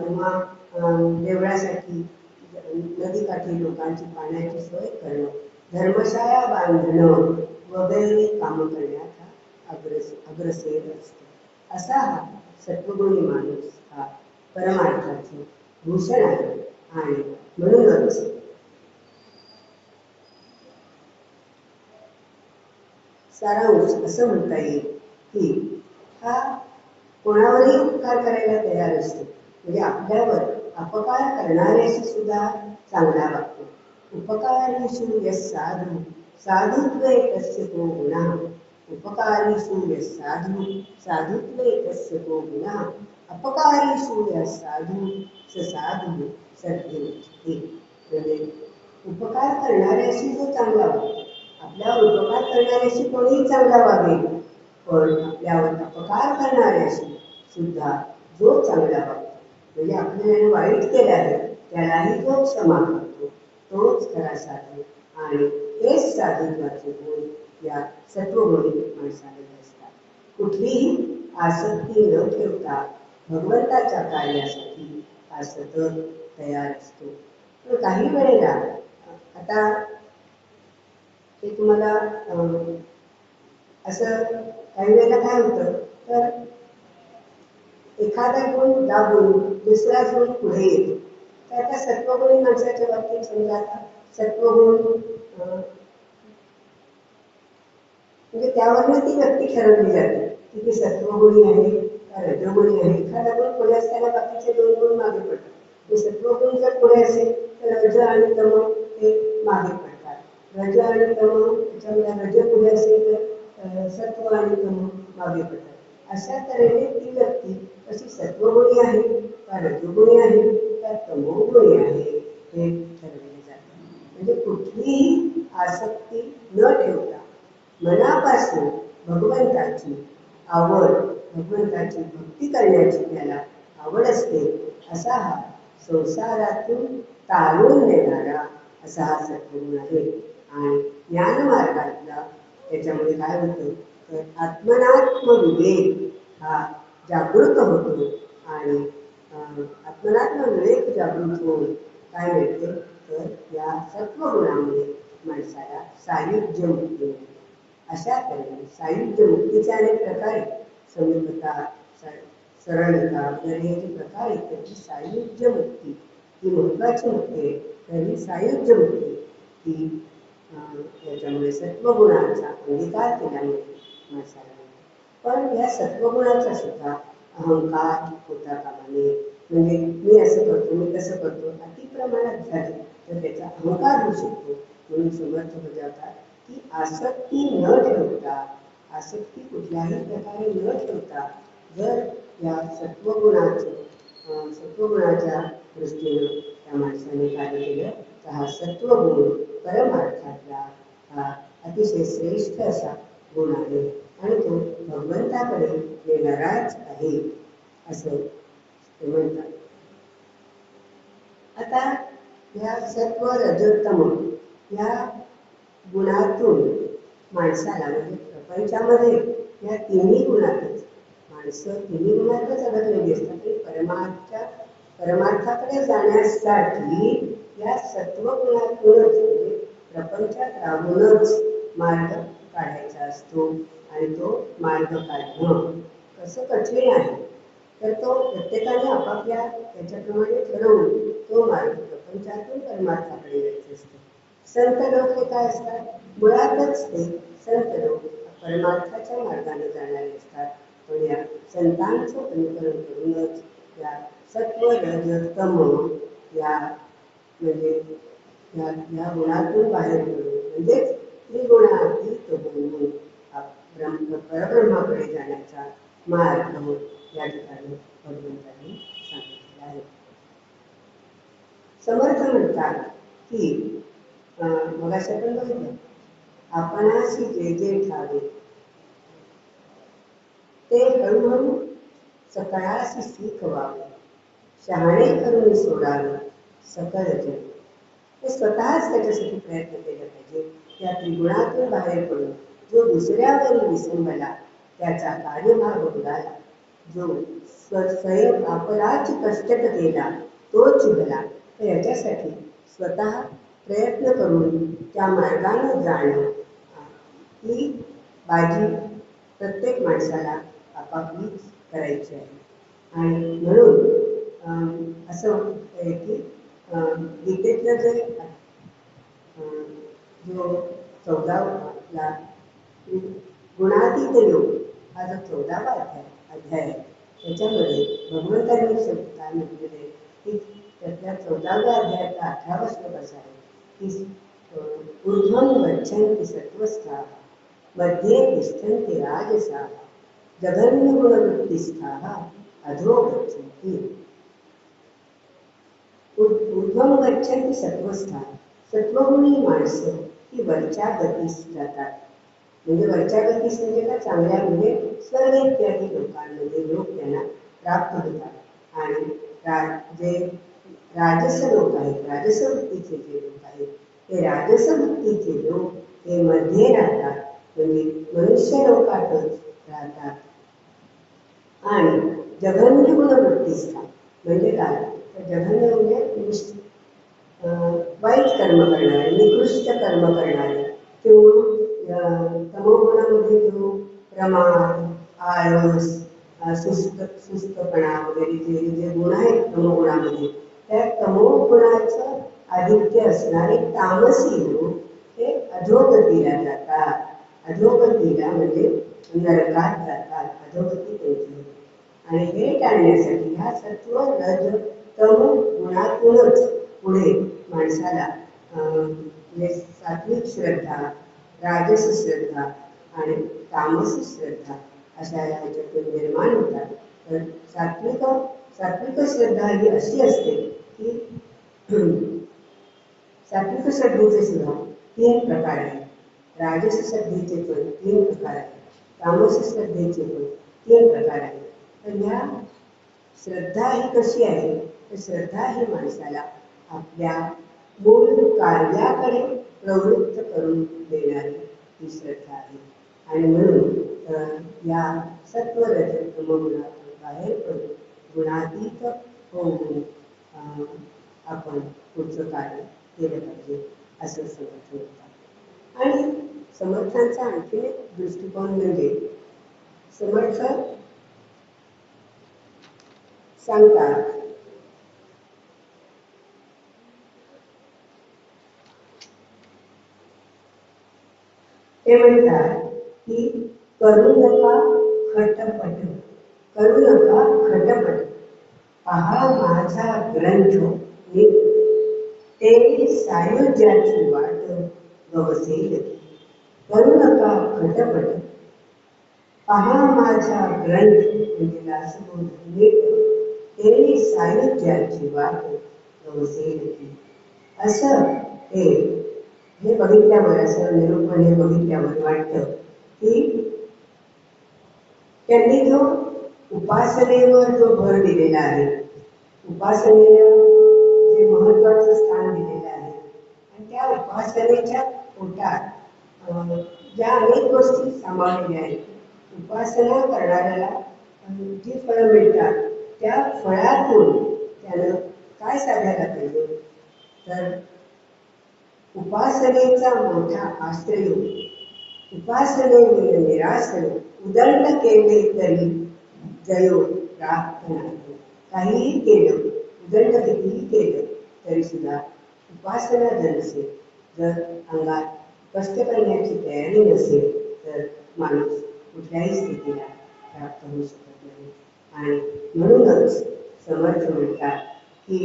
किंवा देवळासाठी नदीकाठी लोकांची पाण्याची सोय करणं, धर्मशाळा बांधणं वगैरे कामं करण्यात हा अग्रसेर असतो. असा हा सत्वगुणी माणूस हा परमार्थाचे भूषण आहे. आणि म्हणूनच सारांश असं म्हणता येईल की हा कोणावरही उपकार करायला तयार असतो. म्हणजे आपल्यावर अपकार करणाऱ्याशी सुद्धा चांगला वागतो. उपकारीषु यः साधु साधुत्वे तस्य को गुणः. उपकारीषु यः साधु साधुत्वे तस्य को गुणः. अपकारीषु यः साधु स साधु सद्यो उच्यते. म्हणजे उपकार करणाऱ्याशी जो चांगला वागतो, आपल्यावर उपकार करणाऱ्याशी कोणीही चांगला वागेल, पण आपल्यावर अपकार करणाऱ्याशी सुद्धा जो चांगला वागतो, म्हणजे आपल्याला वाईट केलं आहे त्यालाही जो क्षमा करतो, तोच खरा साधू. आणि हेच साधुत्वाचे गुण या सत्वगुणी माणसाला असतात. कुठलीही आसक्ती न ठेवता भगवंताच्या कार्यासाठी हा सतत तयार असतो. पण काही वेळेला आता हे तुम्हाला असं काही वेळेला काय होतं, तर एखादा गुण दाबून दुसरा गुण पुढे येतो. तर आता सत्वगुणी माणसाच्या बाबतीत समजा आता सत्वगुण म्हणजे त्यावरनं ती व्यक्ती ठरवली जाते की ती सत्वगुणी आहे का रजोगुणी आहे. एखादा गुण पुढे असताना बाकीचे दोन गुण मागे पडतात. सत्वगुण जर पुढे असेल तर रज आणि तम हे मागे पडतात. रज आणि तम त्याच्यामुळे रज पुढे असेल तर सत्व आणि तम मागे पडतात. अशा तऱ्हेने ती व्यक्ती कशी सत्वगुणी आहे का रजोगुणी आहे का तमोगुणी आहे हे ठरवले जाते. म्हणजे कुठलीही आसक्ती न ठेवता मनापासून भगवंताची आवड, भगवंताची भक्ती करण्याची त्याला आवड असते, असा हा संसारातून तारून नेणारा असा हा सत्वगुण आहे. आणि ज्ञानमार्गातला त्याच्यामुळे काय होतं तर आत्मनात्म विवेक हा जागृत होतो. आणि आत्मनात्म विवेक जागृत होऊन काय मिळते तर या सत्वगुणामुळे माणसाला सायुज्य मुक्ती मिळते. अशा तऱ्हेने सायुज्य मुक्तीचे अनेक प्रकार आहेत. समीपता, सरळता वगैरे हे जे प्रकार आहेत त्याची सायुज्य मुक्ती ही महत्वाची मुक्ती आहे. तर ही सायुज्य मुक्ती ही याच्यामुळे सत्वगुणांचा अंगीकार केल्यामुळे माणसाला मिळते. पण या सत्वगुणाचा सुद्धा अहंकार होता कामा नये. म्हणजे मी असं करतो, मी तसं करतो, अति प्रमाणात झाले तर त्याचा अहंकार होऊ शकतो. म्हणून समर्थ बजावतात की आसक्ती न ठेवता, आसक्ती कुठल्याही प्रकारे न ठेवता जर या सत्वगुणाच्या दृष्टीनं त्या माणसाने कार्य केलं तर हा सत्वगुण परमार्थातला हा अतिशय श्रेष्ठ असा गुण आहे आणि तो भगवंताकडे येणाराच आहे असं ते म्हणतात. आता या सत्व रजोत्तम या गुणातून माणसाला म्हणजे प्रपंचामध्ये या तिन्ही गुणातच माणसं तिन्ही गुणातच अडकलेली असतात. परमार्थाकडे जाण्यासाठी या सत्वगुणातूनच म्हणजे प्रपंचात राहूनच मार्ग काढायचा असतो. आणि तो मार्ग काढणं कसं कठीण आहे तर तो प्रत्येकाने आपापल्या त्याच्याप्रमाणे ठरवून तो मार्ग प्रपंचातून परमार्थाकडे जायचा असतो. संत लोक हे काय असतात, मुळातच ते संत लोक परमार्थाच्या मार्गाने जाणारे असतात. पण या संतांचं अनुकरण करूनच या सत्व रज तम या म्हणजे या गुणातून बाहेर पडून म्हणजेच त्रिगुणातीत होऊन परब्रह्माकडे जाण्याचा मार्ग या ठिकाणी भगवंतांनी सांगितलेला आहे. समर्थ म्हणतात की मगाशी आपण बघितलं, आपणाशी जे जे ठावे ते हळूहळू सकळाशी सीख व्हावे, शहाणे करून सोडावे सकळ जग. हे स्वतःच त्याच्यासाठी प्रयत्न केला पाहिजे. त्या त्रिगुणातून बाहेर पडून जो दुसऱ्यावरील विसंबला त्याचा कार्यभाग उडाला, जो स्वयं आपलाच कष्ट केला तोच भला. तर याच्यासाठी स्वतः प्रयत्न करून त्या मार्गाने जाणं ही बाजी प्रत्येक माणसाला आपापलीच करायची आहे. आणि म्हणून असं आहे की गीतेतलं जे जो 14वा गुणातीत योग हा जो 14वा अध्याय आहे, त्याच्यामध्ये भगवंतांनी काय म्हटलेले की त्यातल्या 14व्या अध्यायाचा 18वा श्लोक असा आहे की ऊर्ध्वं गच्छन्ति सत्त्वस्थाः मध्ये तिष्ठन्ति राजसाः जघन्यगुणवृत्तिस्थाः अधो गच्छन्ति. ऊर्ध्वं गच्छन्ति सत्त्वस्थाः, सत्वगुणी माणसं ही वरच्या गतीस जातात. म्हणजे वरच्या गतीस म्हणजे का, चांगल्या म्हणजे स्वर्ग इत्यादी लोकांमध्ये लोक त्यांना प्राप्त होतात. आणि जे राजस लोक आहेत, राजस वृत्तीचे जे लोक आहेत, ते राजस वृत्तीचे लोक हे मध्ये राहतात, म्हणजे मनुष्य लोकातच राहतात. आणि जघन्य गुणवृत्तीस्था म्हणजे काय, तर जघन्य म्हणजे वाईट कर्म करणारे, निकृष्ट कर्म करणारे, किंवा तमोगुणामध्ये जो प्रमाद, आळस, सुस्तपणा वगैरे जे जे गुण आहेत तमोगुणामध्ये, त्या तमोगुणाचं आधिक्य असणारे तामसी लोक हे अधोगतीला जातात. अधोगतीला म्हणजे नरकात जातात, अधोगती त्यांची होते. आणि हे टाळण्यासाठी ह्या सत्व रज तम गुणातूनच पुढे माणसाला सात्विक श्रद्धा, राजस श्रद्धा आणि तामस श्रद्धा अशा ह्याच्यातून निर्माण होतात. तर सात्विक श्रद्धा ही अशी असते की सात्विक श्रद्धेचे सुद्धा 3 प्रकार आहेत. राजस श्रद्धेचे पण 3 प्रकार आहेत. तामस श्रद्धेचे पण 3 प्रकार आहेत. तर ह्या श्रद्धा ही कशी आहे, तर श्रद्धा ही माणसाला आपल्या मूळ कार्याकडे प्रवृत्त करून देणारी ही श्रद्धा आहे. आणि म्हणून या सत्व रज तम गुणातून बाहेर पडून गुणातीत होऊन आपण पुढचं कार्य केलं पाहिजे असं समर्थ होतात. आणि समर्थांचा आणखीन एक दृष्टिकोन म्हणजे समर्थ सांगतात ते म्हणतात की करू नका खटपट, करू नका खटपट, पहा माझा ग्रंथ नीट, ते सायुज्याची वाट गवसेल. करू नका खटपट, पहा माझा ग्रंथ म्हणजे दासबोध नीट, ते सायुज्याची वाट गवसेल. असं हे बघितल्यावर, असं निरूपण हे बघितल्यावर वाटतं की त्यांनी जो उपासनेवर जो भर दिलेला आहे, उपासनेला जे महत्वाचं स्थान दिलेलं आहे, आणि त्या उपासनेच्या पोटात ज्या अनेक गोष्टी सामावलेल्या आहेत, उपासना करणाऱ्याला जी फळं मिळतात त्या फळातून त्यानं काय साधायला पाहिजे, तर उपासनेचा मोठा आश्रय, उपासनेने निरासन उदंड केले तरी जयो प्राप्त नाही. काहीही केलं, उदंड कितीही केलं तरी सुद्धा उपासना जर नसेल, जर अंगात कष्ट करण्याची तयारी नसेल, तर माणूस कुठल्याही स्थितीला प्राप्त होऊ शकत नाही. आणि म्हणूनच समर्थ म्हणतात की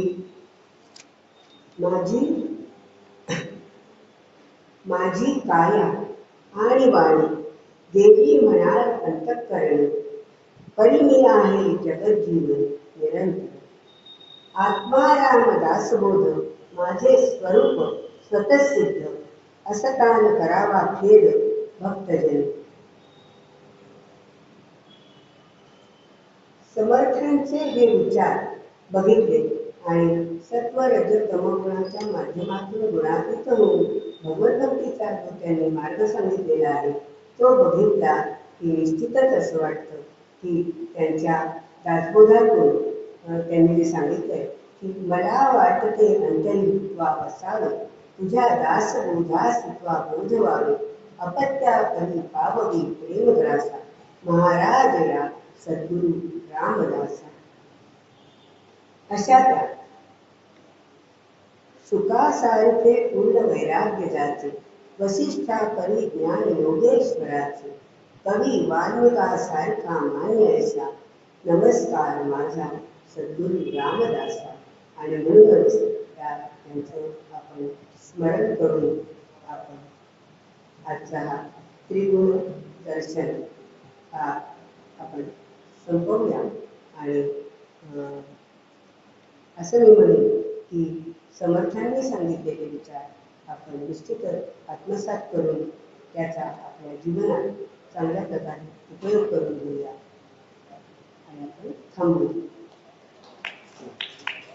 माझी काया आणि वाणी देवी म्हणाल अंतःकरणी, परी मी आहे जगज्जीवन निरंतर. आत्मा रामदासबोध माझे स्वरूप स्वतःसिद्ध, असतान करावा खेद भक्तजन. समर्थांचे हे विचार बघितले आणि सत्व रज तमोगुणाच्या माध्यमातून गुणातीत होऊन भगवद्भक्तीचा जो त्यांनी मार्ग सांगितलेला आहे तो बघितला की निश्चितच असं वाटतं की त्यांच्या दासबोधातून त्यांनी जे सांगितलंय की मला वाटते अंतरी त्वा वसावे, तुझ्या दासबोधास त्वा बोध व्हावे, अपत्या परी पाववी प्रेमग्रासा, महाराज या सद्गुरु रामदासा. अशा त्या सुखासारखे पूर्ण वैराग्य जाचे, वसिष्ठा परी ज्ञान योगेश्वराचे, कवी वाल्मिकासारखा मान्य असा, नमस्कार माझा सद्गुरु रामदासा. आणि म्हणूनच त्यांचं आपण स्मरण करून आपण आजचा हा त्रिगुण दर्शन हा आपण संपवूया. आणि असं मी म्हणेन की समर्थांनी सांगितलेले विचार आपण निश्चितच आत्मसात करून त्याचा आपल्या जीवनात चांगल्या प्रकारे उपयोग करून घेऊया आणि आपण थांबू.